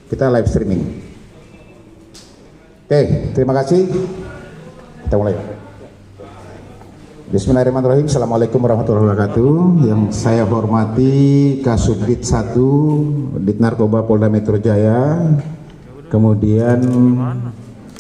kita live streaming. Oke, terima kasih. Kita mulai. Bismillahirrahmanirrahim. Assalamualaikum warahmatullahi wabarakatuh. Yang saya hormati Kasubdit 1 Dit Narkoba Polda Metro Jaya, kemudian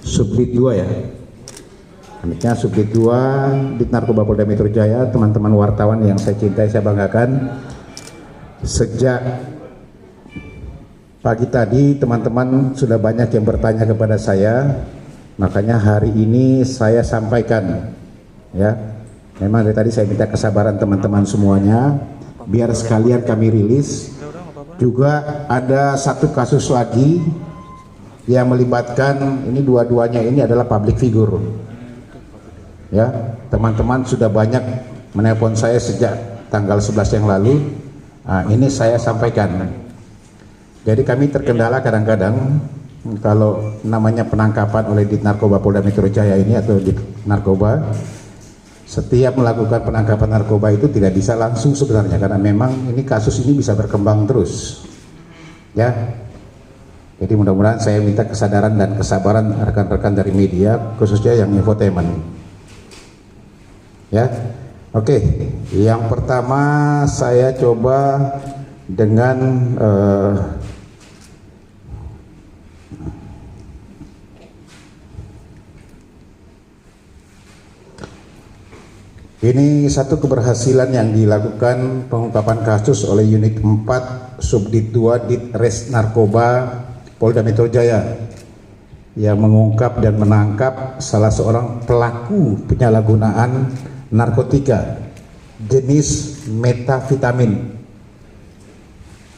Subdit 2 ya. Demikian Subdit 2 Dit Narkoba Polda Metro Jaya, teman-teman wartawan yang saya cintai, saya banggakan. Sejak pagi tadi teman-teman sudah banyak yang bertanya kepada saya, makanya hari ini saya sampaikan ya. Memang dari tadi saya minta kesabaran teman-teman semuanya biar sekalian kami rilis. Juga ada satu kasus lagi yang melibatkan, ini dua-duanya ini adalah public figure ya. Teman-teman sudah banyak menelpon saya sejak tanggal 11 yang lalu. Nah, ini saya sampaikan. Jadi kami terkendala kadang-kadang kalau namanya penangkapan oleh Dit Narkoba Polda Metro Jaya ini atau Dit Narkoba, setiap melakukan penangkapan narkoba itu tidak bisa langsung sebenarnya, karena memang ini kasus ini bisa berkembang terus ya. Jadi mudah-mudahan saya minta kesadaran dan kesabaran rekan-rekan dari media, khususnya yang infotainment ya. Oke, yang pertama saya coba dengan ini satu keberhasilan yang dilakukan pengungkapan kasus oleh Unit 4 Subdit 2 Ditres Narkoba Polda Metro Jaya yang mengungkap dan menangkap salah seorang pelaku penyalahgunaan narkotika jenis metavitamin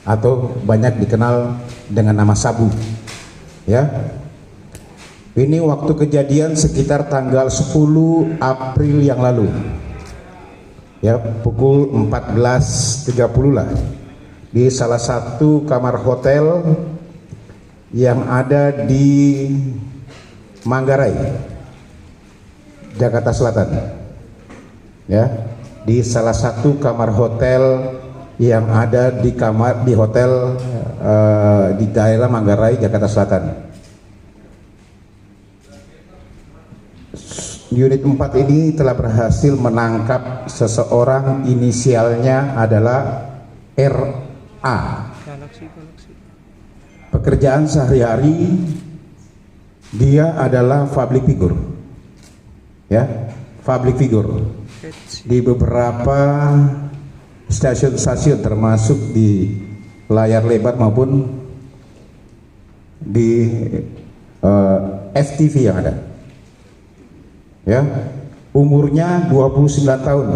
atau banyak dikenal dengan nama sabu ya. Ini waktu kejadian sekitar tanggal 10 April yang lalu ya, pukul 14.30 lah, di salah satu kamar hotel yang ada di Manggarai, Jakarta Selatan ya. Di salah satu kamar hotel yang ada di hotel di daerah Manggarai, Jakarta Selatan. Unit 4 ini telah berhasil menangkap seseorang, inisialnya adalah RA. Pekerjaan sehari-hari dia adalah public figure ya, public figure di beberapa stasiun-stasiun, termasuk di layar lebar maupun di FTV yang ada ya. Umurnya 29 tahun.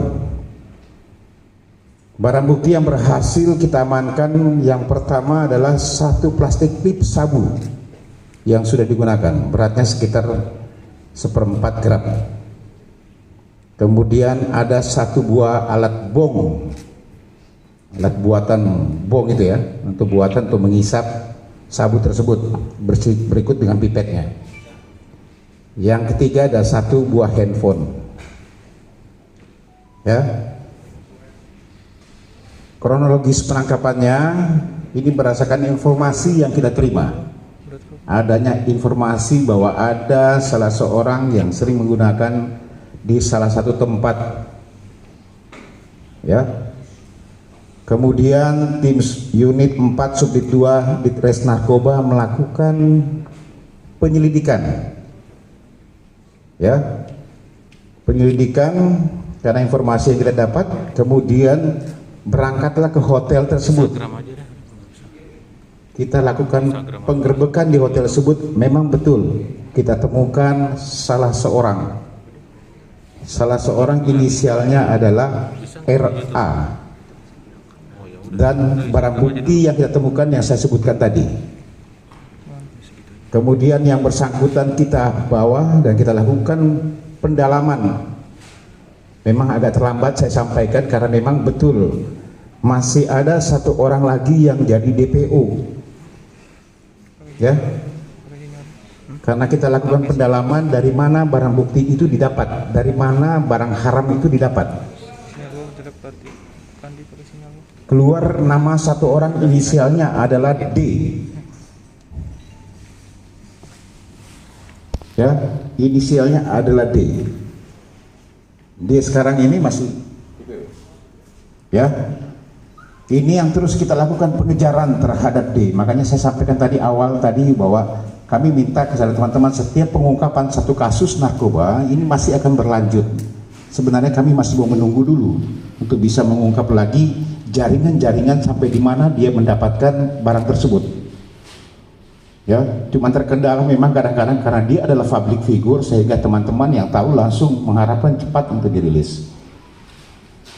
Barang bukti yang berhasil kita amankan yang pertama adalah satu plastik pip sabu yang sudah digunakan, beratnya sekitar 1/4 gram. Kemudian ada satu buah alat bong, alat buatan bong itu ya, untuk mengisap sabu tersebut, berikut dengan pipetnya. Yang ketiga ada satu buah handphone ya. Kronologis penangkapannya ini berdasarkan informasi yang kita terima, adanya informasi bahwa ada salah seorang yang sering menggunakan di salah satu tempat ya. Kemudian tim Unit 4 Subdit 2 Ditres Narkoba melakukan penyelidikan ya, penyelidikan karena informasi yang kita dapat. Kemudian berangkatlah ke hotel tersebut. Kita lakukan penggerbekan di hotel tersebut. Memang betul kita temukan salah seorang inisialnya adalah RA, dan barang bukti yang kita temukan yang saya sebutkan tadi. Kemudian yang bersangkutan kita bawa dan kita lakukan pendalaman. Memang agak terlambat saya sampaikan karena memang betul masih ada satu orang lagi yang jadi DPO ya. Karena kita lakukan pendalaman dari mana barang bukti itu didapat, dari mana barang haram itu didapat. Keluar nama satu orang, inisialnya adalah D ya, inisialnya adalah D. D sekarang ini masih, ya, ini yang terus kita lakukan pengejaran terhadap D. Makanya saya sampaikan tadi awal tadi bahwa kami minta kepada teman-teman setiap pengungkapan satu kasus narkoba ini masih akan berlanjut. Sebenarnya kami masih mau menunggu dulu untuk bisa mengungkap lagi jaringan-jaringan sampai di mana dia mendapatkan barang tersebut. Ya, cuma terkendala memang kadang-kadang karena dia adalah public figure sehingga teman-teman yang tahu langsung mengharapkan cepat untuk dirilis.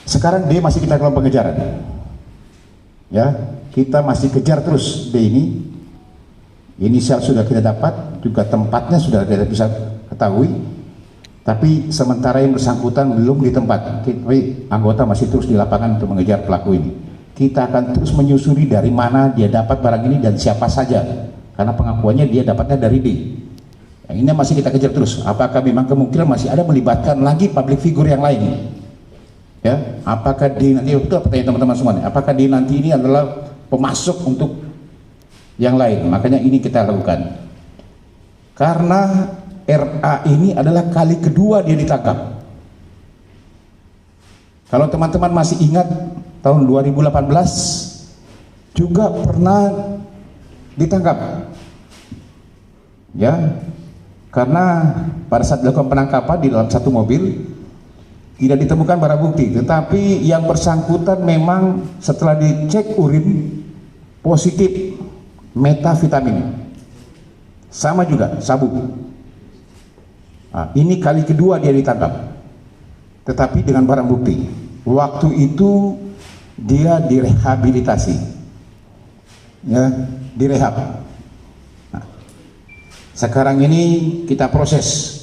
Sekarang dia masih kita lakukan pengejaran. Ya, kita masih kejar terus D ini. Inisial sudah kita dapat, juga tempatnya sudah kita bisa ketahui. Tapi sementara yang bersangkutan belum di tempat. Tapi anggota masih terus di lapangan untuk mengejar pelaku ini. Kita akan terus menyusuri dari mana dia dapat barang ini dan siapa saja. Karena pengakuannya dia dapatnya dari D. Yang ini masih kita kejar terus. Apakah memang kemungkinan masih ada melibatkan lagi public figure yang lain? Ya, apakah D nanti, itu pertanyaan teman-teman semua nih, apakah D nanti ini adalah pemasok untuk yang lain? Makanya ini kita lakukan. Karena RA ini adalah kali kedua dia ditangkap. Kalau teman-teman masih ingat tahun 2018 juga pernah ditangkap, ya, karena pada saat dilakukan penangkapan di dalam satu mobil tidak ditemukan barang bukti, tetapi yang bersangkutan memang setelah dicek urin positif metavitamin, sama juga sabu. Nah, ini kali kedua dia ditangkap, tetapi dengan barang bukti. Waktu itu dia direhabilitasi, ya, direhab. Nah, sekarang ini kita proses,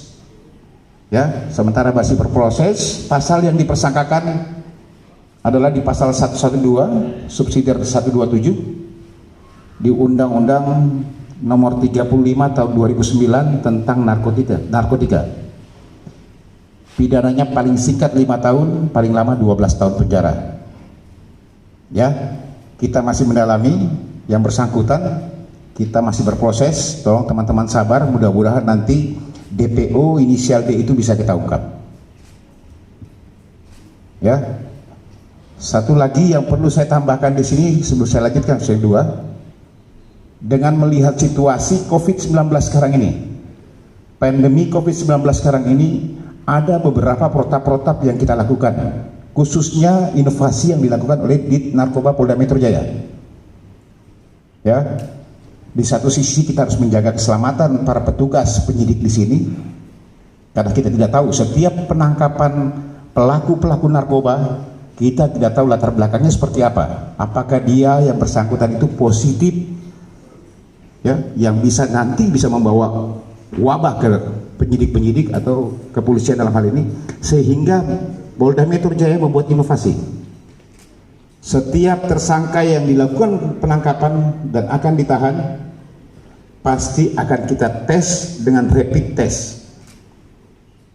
ya, sementara masih berproses. Pasal yang dipersangkakan adalah di pasal 112 subsidiar 127 di Undang-Undang Nomor 35 Tahun 2009 tentang narkotika. Pidananya paling singkat 5 tahun, paling lama 12 tahun penjara. Ya, kita masih mendalami yang bersangkutan, kita masih berproses. Tolong teman-teman sabar, mudah-mudahan nanti DPO inisial D itu bisa kita ungkap. Ya, satu lagi yang perlu saya tambahkan di sini sebelum saya lanjutkan yang kedua, dengan melihat situasi COVID-19 sekarang ini, pandemi COVID-19 sekarang ini, ada beberapa protap-protap yang kita lakukan, khususnya inovasi yang dilakukan oleh Dit Narkoba Polda Metro Jaya. Ya, di satu sisi kita harus menjaga keselamatan para petugas penyidik di sini, karena kita tidak tahu setiap penangkapan pelaku-pelaku narkoba, kita tidak tahu latar belakangnya seperti apa. Apakah dia yang bersangkutan itu positif, ya, yang bisa nanti bisa membawa wabah ke penyidik-penyidik atau kepolisian dalam hal ini, sehingga Polda Metro Jaya membuat inovasi. Setiap tersangka yang dilakukan penangkapan dan akan ditahan pasti akan kita tes dengan rapid test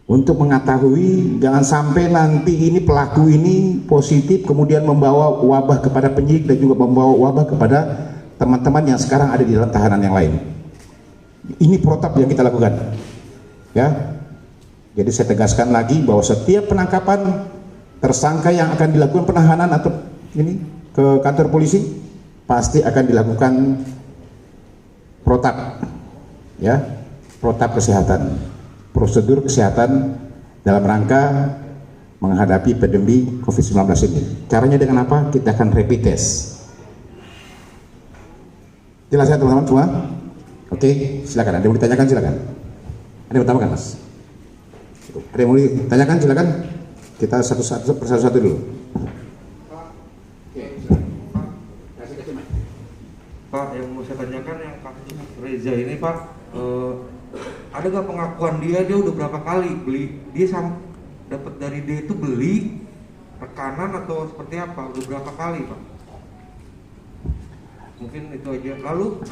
untuk mengetahui jangan sampai nanti ini pelaku ini positif kemudian membawa wabah kepada penyidik dan juga membawa wabah kepada teman-teman yang sekarang ada di dalam tahanan yang lain. Ini protap yang kita lakukan, ya. Jadi saya tegaskan lagi bahwa setiap penangkapan tersangka yang akan dilakukan penahanan atau ini ke kantor polisi pasti akan dilakukan protap, ya, protap kesehatan, prosedur kesehatan dalam rangka menghadapi pandemi COVID-19 ini. Caranya dengan apa? Kita akan rapid test. Jelas ya teman-teman semua? Oke, silakan. Ada yang mau ditanyakan silakan. Ada yang mau tambahkan, Mas? Ada yang mau ditanyakan silakan. Kita satu-satu dulu. Pak, yang mau saya tanyakan yang kasus Reza ini, Pak, ada nggak pengakuan dia udah berapa kali beli, dia dapat dari dia itu beli rekanan atau seperti apa, udah berapa kali, Pak? Mungkin itu aja. Lalu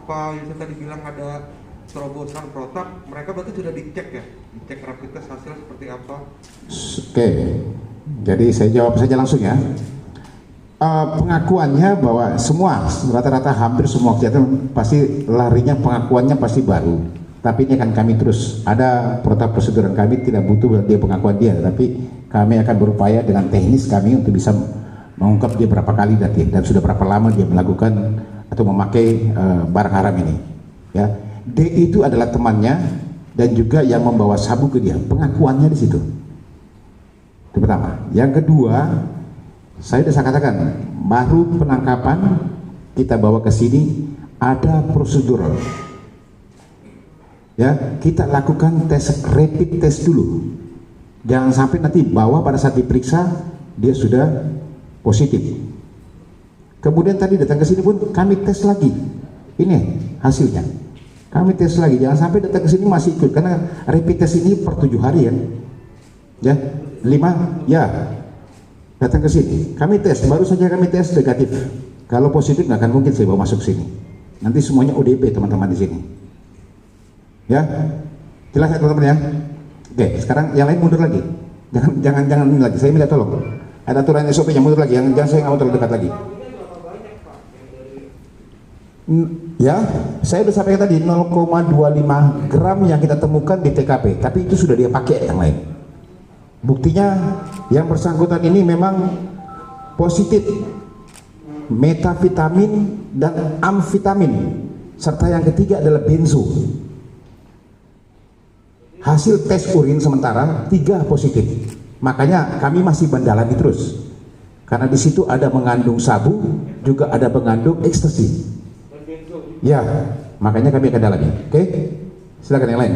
Pak Yusuf tadi bilang ada terobosan protap, mereka berarti sudah dicek ya, dicek rapid test hasil seperti apa? Oke, jadi saya jawab saja langsung ya. Pengakuannya bahwa semua rata-rata hampir semua kejahatan pasti larinya pengakuannya pasti baru. Tapi ini akan kami terus ada prosedur kami, tidak butuh dia pengakuan dia, tapi kami akan berupaya dengan teknis kami untuk bisa mengungkap dia berapa kali dan sudah berapa lama dia melakukan atau memakai barang haram ini. Ya, D itu adalah temannya dan juga yang membawa sabu ke dia, pengakuannya di situ. Itu pertama. Yang kedua, saya sudah katakan baru penangkapan kita bawa ke sini ada prosedur. Ya, kita lakukan tes rapid test dulu. Jangan sampai nanti bahwa pada saat diperiksa dia sudah positif. Kemudian tadi datang ke sini pun kami tes lagi. Ini hasilnya. Kami tes lagi. Jangan sampai datang ke sini masih ikut karena rapid test ini per 7 hari ya. Ya, 5 ya. Datang ke sini. Kami tes, baru saja kami tes negatif. Kalau positif nggak akan mungkin saya bawa masuk sini. Nanti semuanya ODP teman-teman di sini. Ya, jelas ya teman-teman ya. Oke, sekarang yang lain mundur lagi. Jangan ini lagi. Saya minta tolong. Ada aturan SOP-nya, mundur lagi. Jangan saya nggak mau terlalu dekat lagi. Ya, saya sudah sampaikan tadi 0,25 gram yang kita temukan di TKP, tapi itu sudah dia pakai yang lain. Buktinya yang bersangkutan ini memang positif metavitamin dan amfetamin, serta yang ketiga adalah benzo. Hasil tes urin sementara 3 positif. Makanya kami masih mendalami terus. Karena di situ ada mengandung sabu, juga ada mengandung ekstasi. Ya, makanya kami akan dalami. Oke? Silakan yang lain.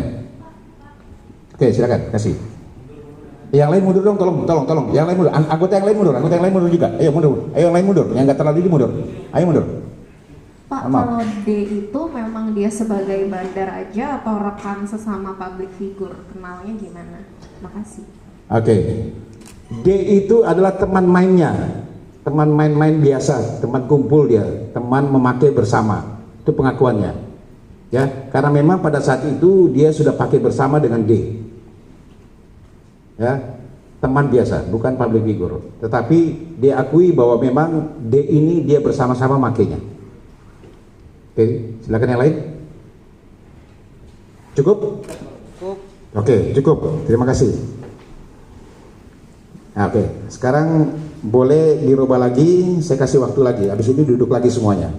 Oke, silakan kasih. Yang lain mundur dong, tolong. Yang lain mundur. Anggota yang lain mundur juga. Ayo mundur. Ayo yang lain mundur. Yang nggak terlalu ini mundur. Ayo mundur. Pak, kalau D itu memang dia sebagai bandar aja atau rekan sesama public figure? Kenalnya gimana? Makasih. Oke. D itu adalah teman mainnya. Teman main-main biasa, teman kumpul dia, teman memakai bersama. Itu pengakuannya. Ya, karena memang pada saat itu dia sudah pakai bersama dengan D. Ya, teman biasa, bukan public figure. Tetapi dia akui bahwa memang D ini dia bersama-sama makainya. Oke, silakan yang lain. Cukup? Oke, cukup. Terima kasih. Nah, oke, sekarang boleh dirubah lagi. Saya kasih waktu lagi. Habis ini duduk lagi semuanya.